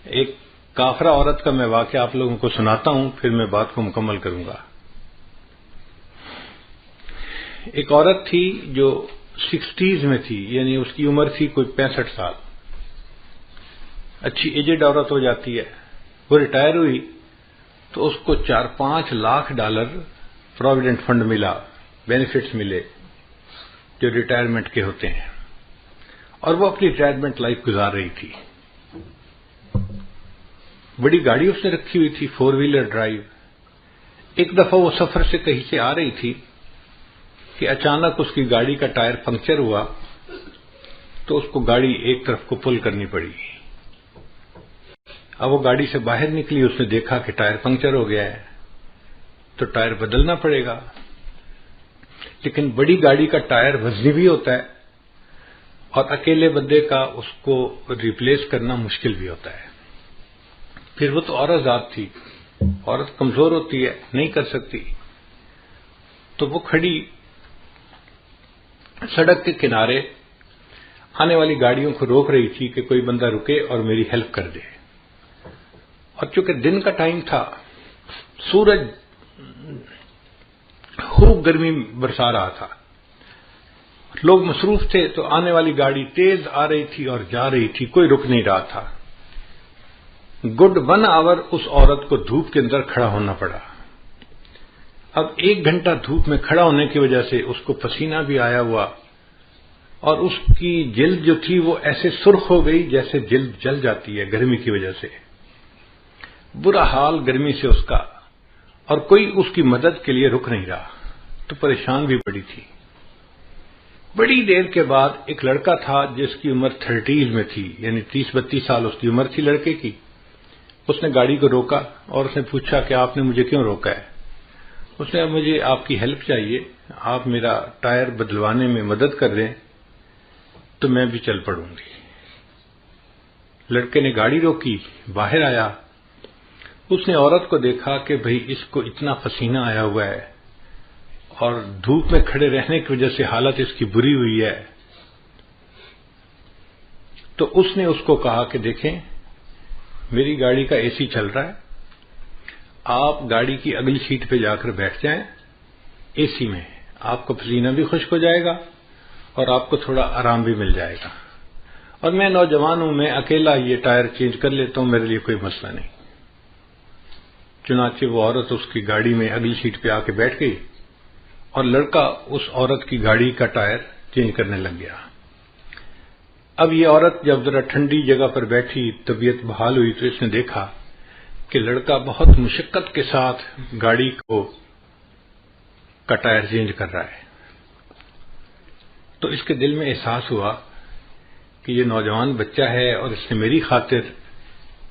ایک کافرہ عورت کا میں واقعہ آپ لوگوں کو سناتا ہوں، پھر میں بات کو مکمل کروں گا۔ ایک عورت تھی جو 60s میں تھی، یعنی اس کی عمر تھی کوئی 65 سال، اچھی ایجڈ عورت ہو جاتی ہے۔ وہ ریٹائر ہوئی تو اس کو $4-5 لاکھ پروویڈنٹ فنڈ ملا، بینیفٹس ملے جو ریٹائرمنٹ کے ہوتے ہیں، اور وہ اپنی ریٹائرمنٹ لائف گزار رہی تھی۔ بڑی گاڑی اس نے رکھی ہوئی تھی، 4 ویلر ڈرائیو۔ ایک دفعہ وہ سفر سے کہیں سے آ رہی تھی کہ اچانک اس کی گاڑی کا ٹائر پنکچر ہوا تو اس کو گاڑی ایک طرف کو پل کرنی پڑی۔ اب وہ گاڑی سے باہر نکلی، اس نے دیکھا کہ ٹائر پنکچر ہو گیا ہے تو ٹائر بدلنا پڑے گا، لیکن بڑی گاڑی کا ٹائر وزنی بھی ہوتا ہے اور اکیلے بندے کا اس کو ریپلیس کرنا مشکل بھی ہوتا ہے۔ پھر وہ تو عورت ذات تھی، عورت کمزور ہوتی ہے، نہیں کر سکتی، تو وہ کھڑی سڑک کے کنارے آنے والی گاڑیوں کو روک رہی تھی کہ کوئی بندہ رکے اور میری ہیلپ کر دے۔ اور چونکہ دن کا ٹائم تھا، سورج خوب گرمی برسا رہا تھا، لوگ مصروف تھے، تو آنے والی گاڑی تیز آ رہی تھی اور جا رہی تھی، کوئی رک نہیں رہا تھا۔ گڈ 1 آور اس عورت کو دھوپ کے اندر کھڑا ہونا پڑا۔ اب 1 گھنٹہ دھوپ میں کھڑا ہونے کی وجہ سے اس کو پسینہ بھی آیا ہوا، اور اس کی جلد جو تھی وہ ایسے سرخ ہو گئی جیسے جلد جل جاتی ہے گرمی کی وجہ سے۔ برا حال گرمی سے اس کا، اور کوئی اس کی مدد کے لیے رک نہیں رہا، تو پریشان بھی بڑی تھی۔ بڑی دیر کے بعد ایک لڑکا تھا جس کی عمر 30s میں تھی، یعنی 30-32 سال اس کی عمر تھی لڑکے کی۔ اس نے گاڑی کو روکا اور اس نے پوچھا کہ آپ نے مجھے کیوں روکا ہے؟ اس نے مجھے آپ کی ہیلپ چاہیے، آپ میرا ٹائر بدلوانے میں مدد کر دیں تو میں بھی چل پڑوں گی۔ لڑکے نے گاڑی روکی، باہر آیا، اس نے عورت کو دیکھا کہ بھئی اس کو اتنا پسینہ آیا ہوا ہے اور دھوپ میں کھڑے رہنے کی وجہ سے حالت اس کی بری ہوئی ہے، تو اس نے اس کو کہا کہ دیکھیں میری گاڑی کا AC چل رہا ہے، آپ گاڑی کی اگلی سیٹ پہ جا کر بیٹھ جائیں AC میں، آپ کو پسینہ بھی خشک ہو جائے گا اور آپ کو تھوڑا آرام بھی مل جائے گا، اور میں نوجوان ہوں، میں اکیلا یہ ٹائر چینج کر لیتا ہوں، میرے لیے کوئی مسئلہ نہیں۔ چنانچہ وہ عورت اس کی گاڑی میں اگلی سیٹ پہ آ کے بیٹھ گئی اور لڑکا اس عورت کی گاڑی کا ٹائر چینج کرنے لگ گیا۔ اب یہ عورت جب ذرا ٹھنڈی جگہ پر بیٹھی، طبیعت بحال ہوئی، تو اس نے دیکھا کہ لڑکا بہت مشقت کے ساتھ گاڑی کا ٹائر چینج کر رہا ہے۔ تو اس کے دل میں احساس ہوا کہ یہ نوجوان بچہ ہے اور اس نے میری خاطر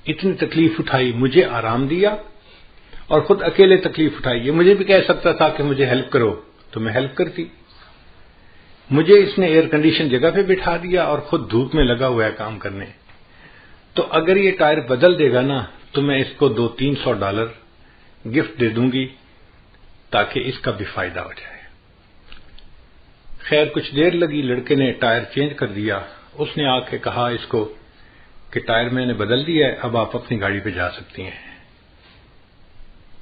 اتنی تکلیف اٹھائی، مجھے آرام دیا اور خود اکیلے تکلیف اٹھائی۔ یہ مجھے بھی کہہ سکتا تھا کہ مجھے ہیلپ کرو تو میں ہیلپ کرتی، مجھے اس نے ایئر کنڈیشن جگہ پہ بٹھا دیا اور خود دھوپ میں لگا ہوا ہے کام کرنے۔ تو اگر یہ ٹائر بدل دے گا نا تو میں اس کو $200-300 گفٹ دے دوں گی تاکہ اس کا بھی فائدہ ہو جائے۔ خیر کچھ دیر لگی، لڑکے نے ٹائر چینج کر دیا، اس نے آ کے کہا اس کو کہ ٹائر میں نے بدل دیا ہے، اب آپ اپنی گاڑی پہ جا سکتی ہیں۔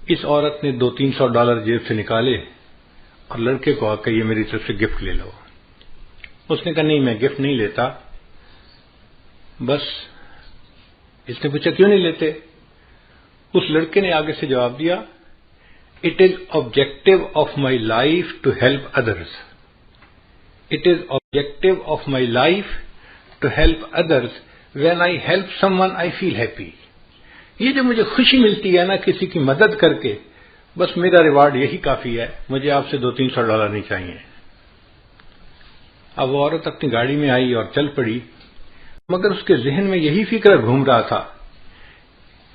اس عورت نے $200-300 جیب سے نکالے اور لڑکے کو آ کے یہ میری طرف سے گفٹ لے لو۔ اس نے کہا نہیں میں گفٹ نہیں لیتا، بس۔ اس نے پوچھا کیوں نہیں لیتے؟ اس لڑکے نے آگے سے جواب دیا، it is objective of my life to help others, it is objective of my life to help others, when I help someone I feel happy. یہ جو مجھے خوشی ملتی ہے نا کسی کی مدد کر کے، بس میرا ریوارڈ یہی کافی ہے، مجھے آپ سے $200-300 نہیں چاہیے۔ اب وہ عورت اپنی گاڑی میں آئی اور چل پڑی، مگر اس کے ذہن میں یہی فکر گھوم رہا تھا،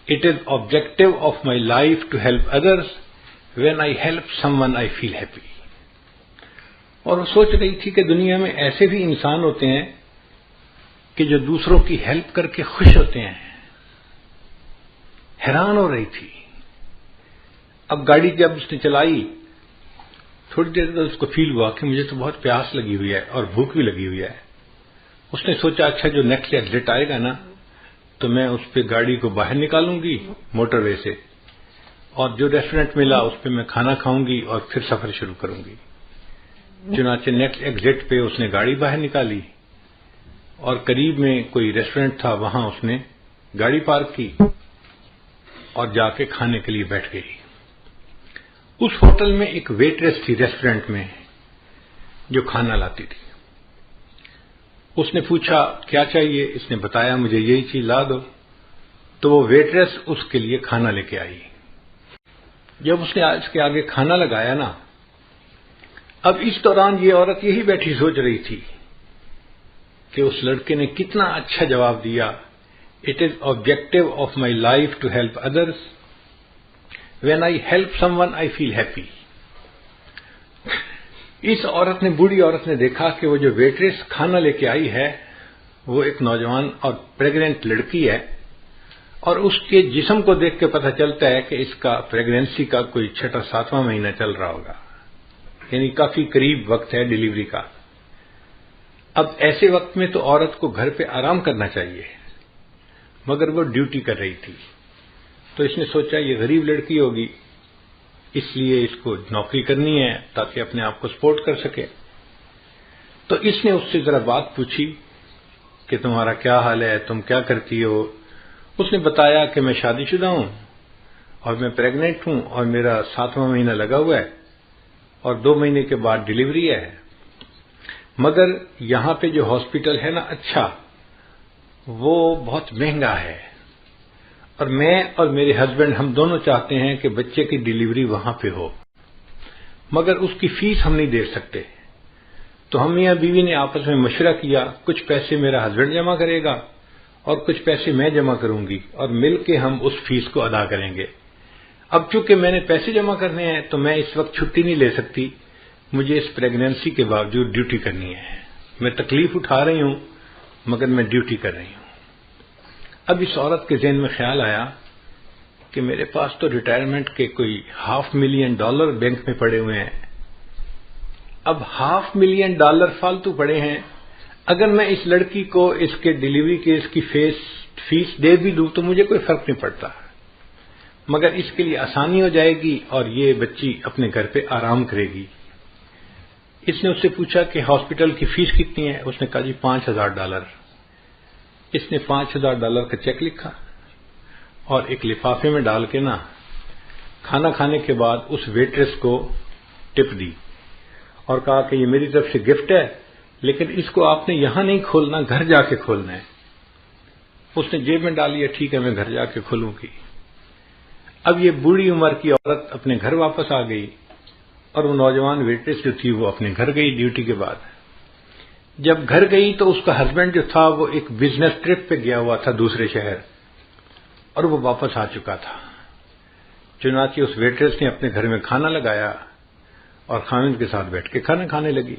it is objective of my life to help others, when I help someone I feel happy. اور وہ سوچ رہی تھی کہ دنیا میں ایسے بھی انسان ہوتے ہیں کہ جو دوسروں کی ہیلپ کر کے خوش ہوتے ہیں۔ حیران ہو رہی تھی۔ اب گاڑی جب اس نے چلائی، تھوڑی دیر بعد اس کو فیل ہوا کہ مجھے تو بہت پیاس لگی ہوئی ہے اور بھوک بھی لگی ہوئی ہے۔ اس نے سوچا اچھا جو نیکسٹ ایگزٹ آئے گا نا تو میں اس پہ گاڑی کو باہر نکالوں گی موٹر وے سے، اور جو ریسٹورینٹ ملا اس پہ میں کھانا کھاؤں گی اور پھر سفر شروع کروں گی۔ چنانچہ نیکسٹ ایگزٹ پہ اس نے گاڑی باہر نکالی اور قریب میں کوئی ریسٹورینٹ تھا، وہاں اس نے گاڑی پارک کی اور جا کے کھانے کے لیے بیٹھ گئی۔ اس ہوٹل میں ایک ویٹریس تھی ریسٹورینٹ میں جو کھانا لاتی تھی۔ اس نے پوچھا کیا چاہیے، اس نے بتایا مجھے یہی چیز لا دو، تو وہ ویٹریس اس کے لیے کھانا لے کے آئی۔ جب اس نے اس کے آگے کھانا لگایا نا، اب اس دوران یہ عورت یہی بیٹھی سوچ رہی تھی کہ اس لڑکے نے کتنا اچھا جواب دیا، it is objective of my life to help others, when I help someone I feel happy. اس عورت نے، بوڑھی عورت نے دیکھا کہ وہ جو ویٹریس کھانا لے کے آئی ہے وہ ایک نوجوان اور پریگننٹ لڑکی ہے، اور اس کے جسم کو دیکھ کے پتہ چلتا ہے کہ اس کا پریگنینسی کا کوئی 6واں مہینہ چل رہا ہوگا، یعنی کافی قریب وقت ہے ڈیلیوری کا۔ اب ایسے وقت میں تو عورت کو گھر پہ آرام کرنا چاہیے، مگر وہ ڈیوٹی کر رہی تھی، تو اس نے سوچا یہ غریب لڑکی ہوگی، اس لیے اس کو نوکری کرنی ہے تاکہ اپنے آپ کو سپورٹ کر سکے۔ تو اس نے اس سے ذرا بات پوچھی کہ تمہارا کیا حال ہے، تم کیا کرتی ہو؟ اس نے بتایا کہ میں شادی شدہ ہوں اور میں پریگننٹ ہوں اور میرا 7واں مہینہ لگا ہوا ہے اور 2 مہینے کے بعد ڈیلیوری ہے، مگر یہاں پہ جو ہاسپٹل ہے نا اچھا، وہ بہت مہنگا ہے، اور میں اور میرے ہسبینڈ ہم دونوں چاہتے ہیں کہ بچے کی ڈیلیوری وہاں پہ ہو، مگر اس کی فیس ہم نہیں دے سکتے۔ تو ہم میاں بیوی نے آپس میں مشورہ کیا، کچھ پیسے میرا ہسبینڈ جمع کرے گا اور کچھ پیسے میں جمع کروں گی، اور مل کے ہم اس فیس کو ادا کریں گے۔ اب چونکہ میں نے پیسے جمع کرنے ہیں تو میں اس وقت چھٹی نہیں لے سکتی، مجھے اس پریگنینسی کے باوجود ڈیوٹی کرنی ہے، میں تکلیف اٹھا رہی ہوں مگر میں ڈیوٹی کر رہی ہوں۔ اب اس عورت کے ذہن میں خیال آیا کہ میرے پاس تو ریٹائرمنٹ کے کوئی $500,000 بینک میں پڑے ہوئے ہیں، اب $500,000 فالتو پڑے ہیں، اگر میں اس لڑکی کو اس کے ڈیلیوری کے اس کی فیس دے بھی دوں تو مجھے کوئی فرق نہیں پڑتا، مگر اس کے لیے آسانی ہو جائے گی اور یہ بچی اپنے گھر پہ آرام کرے گی۔ اس نے اس سے پوچھا کہ ہاسپٹل کی فیس کتنی ہے؟ اس نے کہا جی $5,000۔ اس نے $5,000 کا چیک لکھا اور ایک لفافے میں ڈال کے نا کھانا کھانے کے بعد اس ویٹریس کو ٹپ دی اور کہا کہ یہ میری طرف سے گفٹ ہے، لیکن اس کو آپ نے یہاں نہیں کھولنا، گھر جا کے کھولنا ہے۔ اس نے جیب میں ڈال لیا، ٹھیک ہے میں گھر جا کے کھولوں گی۔ اب یہ بوڑھی عمر کی عورت اپنے گھر واپس آ گئی اور وہ نوجوان ویٹریس جو تھی وہ اپنے گھر گئی ڈیوٹی کے بعد۔ جب گھر گئی تو اس کا ہسبینڈ جو تھا وہ ایک بزنس ٹرپ پہ گیا ہوا تھا دوسرے شہر، اور وہ واپس آ چکا تھا۔ چنانچہ اس ویٹریس نے اپنے گھر میں کھانا لگایا اور خاوند کے ساتھ بیٹھ کے کھانا کھانے لگی۔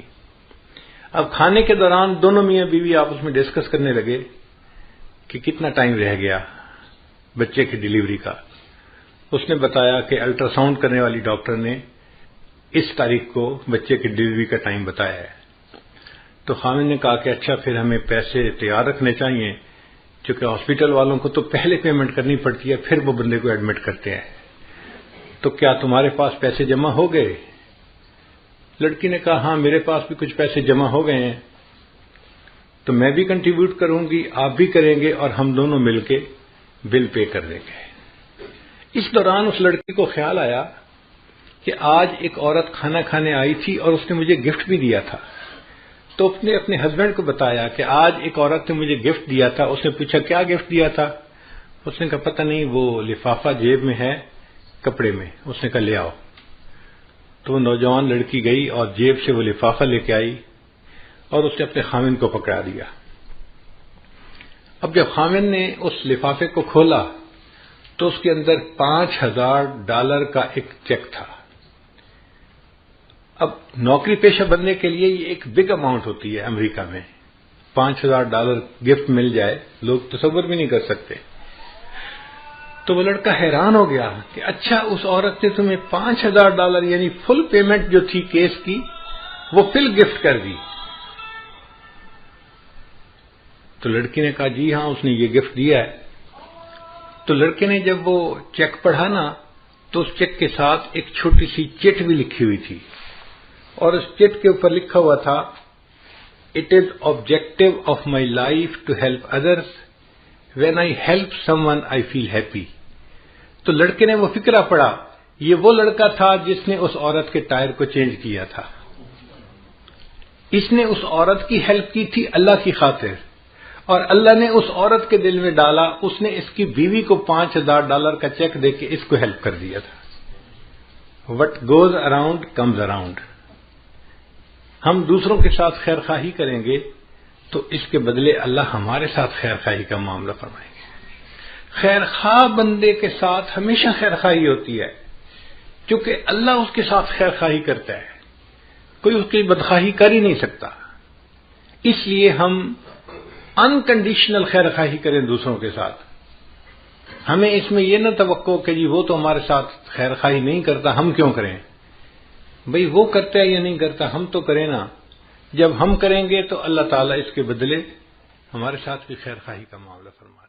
اب کھانے کے دوران دونوں میاں بیوی آپس میں ڈسکس کرنے لگے کہ کتنا ٹائم رہ گیا بچے کی ڈیلیوری کا۔ اس نے بتایا کہ الٹرا ساؤنڈ کرنے والی ڈاکٹر نے اس تاریخ کو بچے کی ڈیلیوری کا ٹائم بتایا ہے۔ تو خاوند نے کہا کہ اچھا پھر ہمیں پیسے تیار رکھنے چاہیے، چونکہ ہاسپٹل والوں کو تو پہلے پیمنٹ کرنی پڑتی ہے پھر وہ بندے کو ایڈمٹ کرتے ہیں، تو کیا تمہارے پاس پیسے جمع ہو گئے؟ لڑکی نے کہا ہاں میرے پاس بھی کچھ پیسے جمع ہو گئے ہیں، تو میں بھی کنٹریبیوٹ کروں گی، آپ بھی کریں گے، اور ہم دونوں مل کے بل پے کر دیں گے۔ اس دوران اس لڑکی کو خیال آیا کہ آج ایک عورت کھانا کھانے آئی تھی اور اس نے مجھے گفٹ بھی دیا تھا، تو اس نے اپنے ہسبینڈ کو بتایا کہ آج ایک عورت نے مجھے گفٹ دیا تھا۔ اس نے پوچھا کیا گفٹ دیا تھا؟ اس نے کہا پتہ نہیں، وہ لفافہ جیب میں ہے کپڑے میں۔ اس نے کہا لے آؤ۔ تو وہ نوجوان لڑکی گئی اور جیب سے وہ لفافہ لے کے آئی اور اس نے اپنے خاوند کو پکڑا دیا۔ اب جب خاوند نے اس لفافے کو کھولا تو اس کے اندر $5,000 کا ایک چیک تھا۔ اب نوکری پیشہ بننے کے لیے یہ ایک بگ اماؤنٹ ہوتی ہے امریکہ میں، $5,000 گفٹ مل جائے لوگ تصور بھی نہیں کر سکتے۔ تو وہ لڑکا حیران ہو گیا کہ اچھا اس عورت نے تمہیں $5,000 یعنی فل پیمنٹ جو تھی کیس کی وہ فل گفٹ کر دی۔ تو لڑکی نے کہا جی ہاں اس نے یہ گفٹ دیا ہے۔ تو لڑکے نے جب وہ چیک پڑھا نا تو اس چیک کے ساتھ ایک چھوٹی سی چٹ بھی لکھی ہوئی تھی، اور اس چٹ کے اوپر لکھا ہوا تھا "It is objective of my life to help others. When I help someone I feel happy." تو لڑکے نے وہ فقرہ پڑھا، یہ وہ لڑکا تھا جس نے اس عورت کے ٹائر کو چینج کیا تھا، اس نے اس عورت کی ہیلپ کی تھی اللہ کی خاطر، اور اللہ نے اس عورت کے دل میں ڈالا، اس نے اس کی بیوی کو $5000 کا چیک دے کے اس کو ہیلپ کر دیا تھا۔ What goes around comes around۔ ہم دوسروں کے ساتھ خیر خواہی کریں گے تو اس کے بدلے اللہ ہمارے ساتھ خیر خواہی کا معاملہ فرمائیں گے۔ خیر خواہ بندے کے ساتھ ہمیشہ خیر خواہی ہوتی ہے، کیونکہ اللہ اس کے ساتھ خیر خواہی کرتا ہے، کوئی اس کی بدخواہی کر ہی نہیں سکتا۔ اس لیے ہم انکنڈیشنل خیر خواہی کریں دوسروں کے ساتھ۔ ہمیں اس میں یہ نہ توقع کہ جی وہ تو ہمارے ساتھ خیر خواہی نہیں کرتا، ہم کیوں کریں؟ بھئی وہ کرتا ہے یا نہیں کرتا، ہم تو کریں نا۔ جب ہم کریں گے تو اللہ تعالیٰ اس کے بدلے ہمارے ساتھ بھی خیر خواہی کا معاملہ فرمائے۔